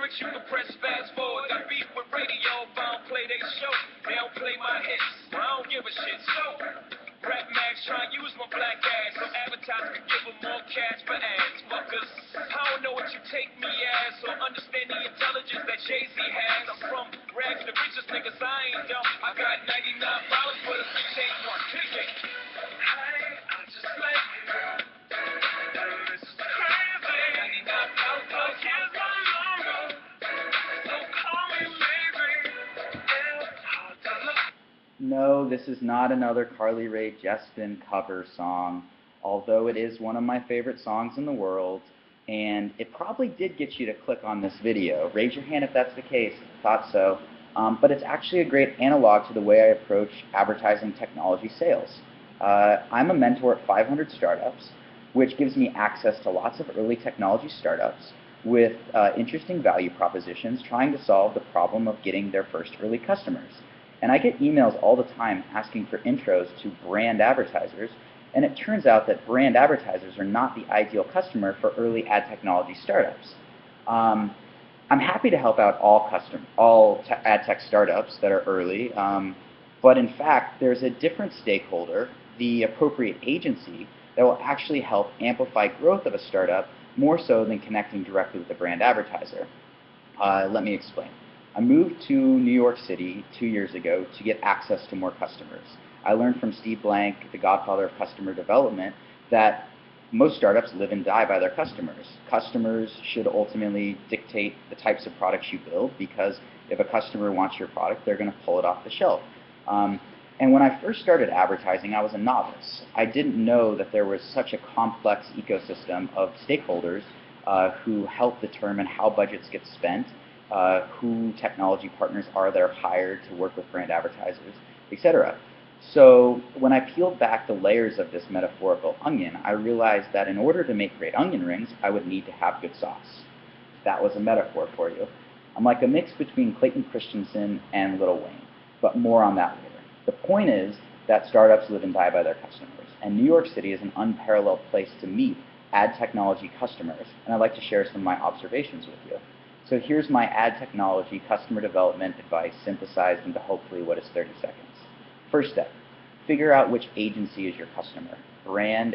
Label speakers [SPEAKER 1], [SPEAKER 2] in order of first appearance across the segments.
[SPEAKER 1] lyrics, you can press fast forward. Got beef with radio, if I don't play they show. They don't play my hits, I don't give a shit. So, Rap Max try and use my black ass so advertisers can give them more cash for ads. Fuckers, I don't know what you take me as or understand the intelligence that Jay-Z has. I'm from rags to riches, niggas, I ain't dumb. I got $99 for the bitch ain't one. Pick it. Hey, I just like you. This is crazy. $99 plus, here's my number. So call me maybe. Hard to look.
[SPEAKER 2] No, this is not another Carly Rae Jepsen cover song, although it is one of my favorite songs in the world, and it probably did get you to click on this video. Raise your hand if that's the case. Thought so. But it's actually a great analog to the way I approach advertising technology sales. I'm a mentor at 500 startups, which gives me access to lots of early technology startups with interesting value propositions trying to solve the problem of getting their first early customers. And I get emails all the time asking for intros to brand advertisers, and it turns out that brand advertisers are not the ideal customer for early ad technology startups. I'm happy to help out all ad tech startups that are early, but in fact, there's a different stakeholder, the appropriate agency, that will actually help amplify growth of a startup more so than connecting directly with the brand advertiser. Let me explain. I moved to New York City 2 years ago to get access to more customers. I learned from Steve Blank, the godfather of customer development, that most startups live and die by their customers. Customers should ultimately dictate the types of products you build, because if a customer wants your product, they're going to pull it off the shelf. And when I first started advertising, I was a novice. I didn't know that there was such a complex ecosystem of stakeholders who help determine how budgets get spent, who technology partners are that are hired to work with brand advertisers, etc. So when I peeled back the layers of this metaphorical onion, I realized that in order to make great onion rings, I would need to have good sauce. That was a metaphor for you. I'm like a mix between Clayton Christensen and Lil Wayne, but more on that later. The point is that startups live and die by their customers, and New York City is an unparalleled place to meet ad technology customers, and I'd like to share some of my observations with you. So here's my ad technology customer development advice synthesized into hopefully what is 30 seconds. First step, figure out which agency is your customer. Brands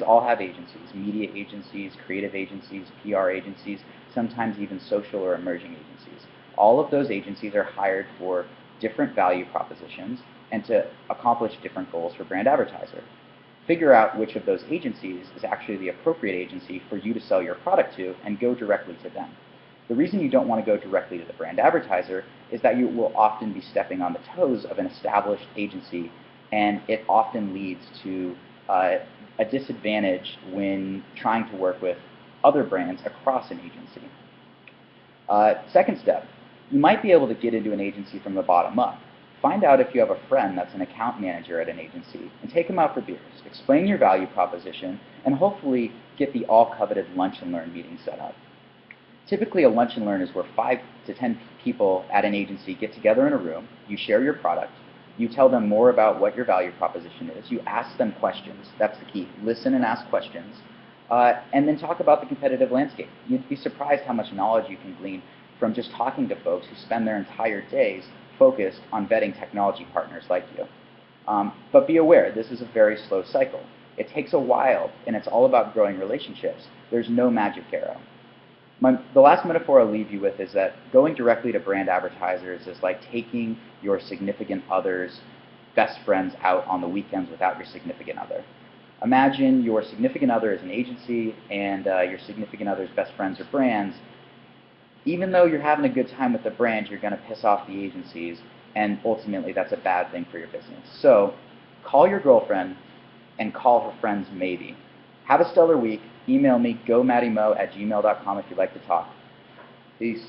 [SPEAKER 2] all have agencies, media agencies, creative agencies, PR agencies, sometimes even social or emerging agencies. All of those agencies are hired for different value propositions and to accomplish different goals for brand advertiser. Figure out which of those agencies is actually the appropriate agency for you to sell your product to and go directly to them. The reason you don't want to go directly to the brand advertiser is that you will often be stepping on the toes of an established agency, and it often leads to a disadvantage when trying to work with other brands across an agency. Second step, you might be able to get into an agency from the bottom up. Find out if you have a friend that's an account manager at an agency and take them out for beers. Explain your value proposition and hopefully get the all-coveted lunch and learn meeting set up. Typically, a lunch and learn is where 5 to 10 people at an agency get together in a room, you share your product, you tell them more about what your value proposition is, you ask them questions, that's the key, listen and ask questions, and then talk about the competitive landscape. You'd be surprised how much knowledge you can glean from just talking to folks who spend their entire days focused on vetting technology partners like you. But be aware, this is a very slow cycle. It takes a while, and it's all about growing relationships. There's no magic arrow. The last metaphor I'll leave you with is that going directly to brand advertisers is like taking your significant other's best friends out on the weekends without your significant other. Imagine your significant other is an agency and your significant other's best friends are brands. Even though you're having a good time with the brand, you're going to piss off the agencies, and ultimately that's a bad thing for your business. So call your girlfriend and call her friends maybe. Have a stellar week. Email me, gomattymo@gmail.com if you'd like to talk. Peace.